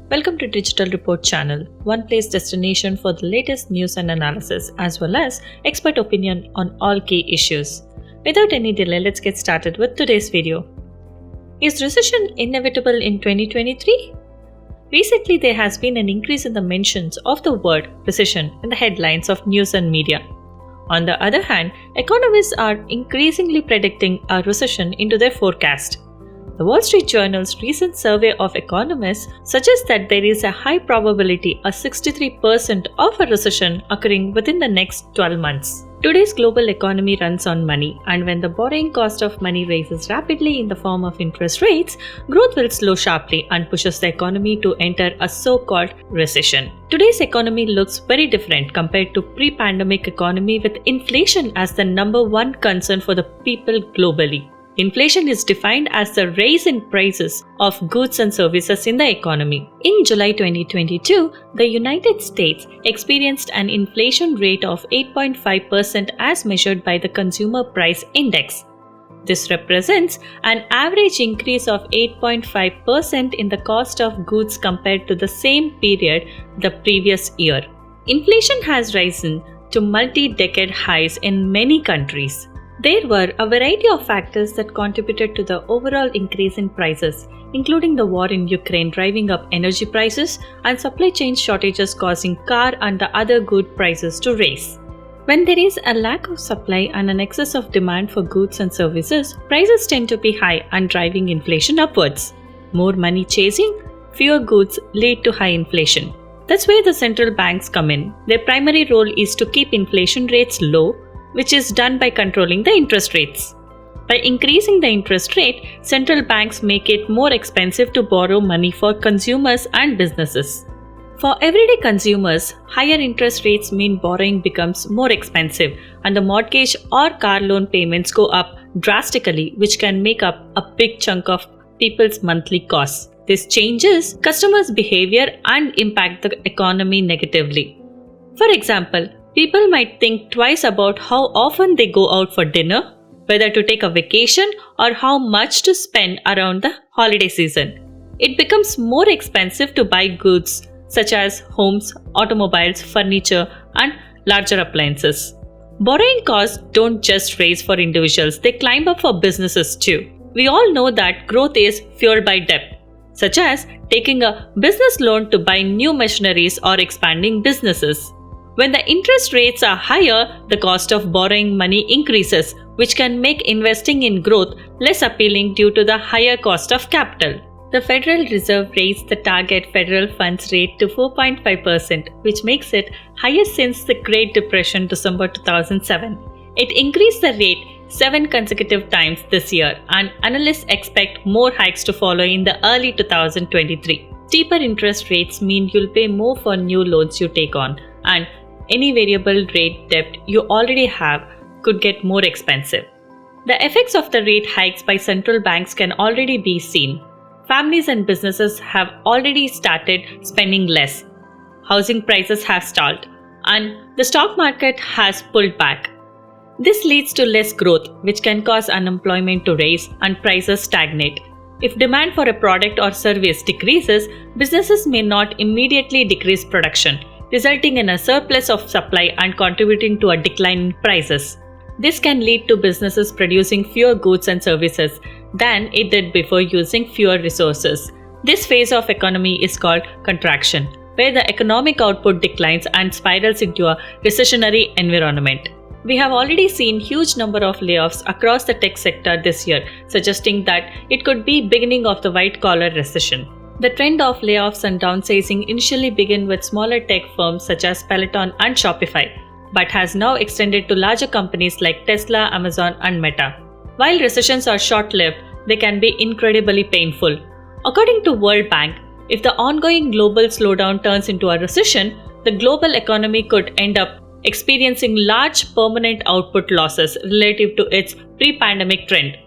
Welcome to Digital Report channel, one place destination for the latest news and analysis as well as expert opinion on all key issues. Without any delay, let's get started with today's video. Is recession inevitable in 2023? Recently, there has been an increase in the mentions of the word recession in the headlines of news and media. On the other hand, economists are increasingly predicting a recession into their forecast. The Wall Street Journal's recent survey of economists suggests that there is a high probability of 63% of a recession occurring within the next 12 months. Today's global economy runs on money, and when the borrowing cost of money rises rapidly in the form of interest rates, growth will slow sharply and pushes the economy to enter a so-called recession. Today's economy looks very different compared to pre-pandemic economy, with inflation as the number one concern for the people globally. Inflation is defined as the rise in prices of goods and services in the economy. In July 2022, the United States experienced an inflation rate of 8.5% as measured by the Consumer Price Index. This represents an average increase of 8.5% in the cost of goods compared to the same period the previous year. Inflation has risen to multi-decade highs in many countries. There were a variety of factors that contributed to the overall increase in prices, including the war in Ukraine driving up energy prices and supply chain shortages causing car and the other good prices to rise. When there is a lack of supply and an excess of demand for goods and services, prices tend to be high and driving inflation upwards. More money chasing, fewer goods lead to high inflation. That's where the central banks come in. Their primary role is to keep inflation rates low, which is done by controlling the interest rates. By increasing the interest rate, central banks make it more expensive to borrow money for consumers and businesses. For everyday consumers, higher interest rates mean borrowing becomes more expensive and the mortgage or car loan payments go up drastically, which can make up a big chunk of people's monthly costs. This changes customers' behavior and impact the economy negatively. For example, people might think twice about how often they go out for dinner, whether to take a vacation, or how much to spend around the holiday season. It becomes more expensive to buy goods such as homes, automobiles, furniture, and larger appliances. Borrowing costs don't just rise for individuals, they climb up for businesses too. We all know that growth is fueled by debt, such as taking a business loan to buy new machineries or expanding businesses. When the interest rates are higher, the cost of borrowing money increases, which can make investing in growth less appealing due to the higher cost of capital. The Federal Reserve raised the target federal funds rate to 4.5%, which makes it highest since the Great Depression December 2007. It increased the rate 7 consecutive times this year, and analysts expect more hikes to follow in the early 2023. Steeper interest rates mean you'll pay more for new loans you take on, and any variable rate debt you already have could get more expensive. The effects of the rate hikes by central banks can already be seen. Families and businesses have already started spending less. Housing prices have stalled, and the stock market has pulled back. This leads to less growth, which can cause unemployment to rise and prices stagnate. If demand for a product or service decreases, businesses may not immediately decrease production, resulting in a surplus of supply and contributing to a decline in prices. This can lead to businesses producing fewer goods and services than it did before using fewer resources. This phase of economy is called contraction, where the economic output declines and spirals into a recessionary environment. We have already seen huge number of layoffs across the tech sector this year, suggesting that it could be beginning of the white-collar recession. The trend of layoffs and downsizing initially began with smaller tech firms such as Peloton and Shopify, but has now extended to larger companies like Tesla, Amazon, and Meta. While recessions are short-lived, they can be incredibly painful. According to World Bank, if the ongoing global slowdown turns into a recession, the global economy could end up experiencing large permanent output losses relative to its pre-pandemic trend.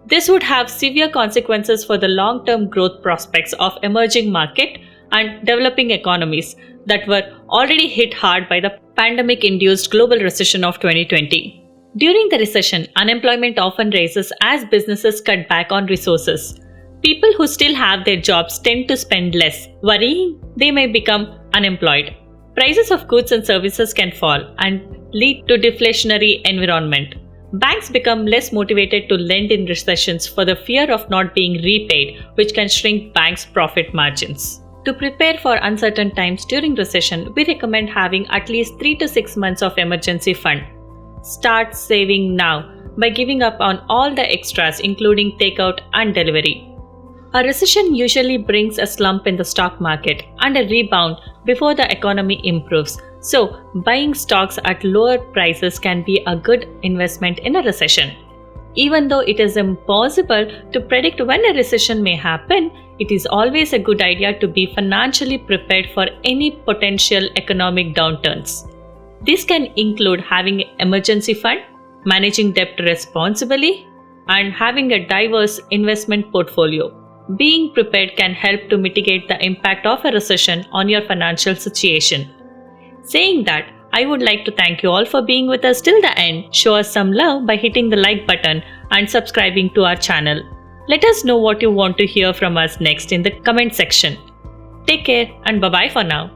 This would have severe consequences for the long-term growth prospects of emerging market and developing economies that were already hit hard by the pandemic-induced global recession of 2020. During the recession, unemployment often rises as businesses cut back on resources. People who still have their jobs tend to spend less, worrying they may become unemployed. Prices of goods and services can fall and lead to deflationary environment. Banks become less motivated to lend in recessions for the fear of not being repaid, which can shrink banks' profit margins. To prepare for uncertain times during recession, we recommend having at least 3 to 6 months of emergency fund. Start saving now by giving up on all the extras including takeout and delivery. A recession usually brings a slump in the stock market and a rebound before the economy improves. So, buying stocks at lower prices can be a good investment in a recession. Even though it is impossible to predict when a recession may happen, it is always a good idea to be financially prepared for any potential economic downturns. This can include having an emergency fund, managing debt responsibly, and having a diverse investment portfolio. Being prepared can help to mitigate the impact of a recession on your financial situation. Saying that, I would like to thank you all for being with us till the end. Show us some love by hitting the like button and subscribing to our channel. Let us know what you want to hear from us next in the comment section. Take care and bye-bye for now.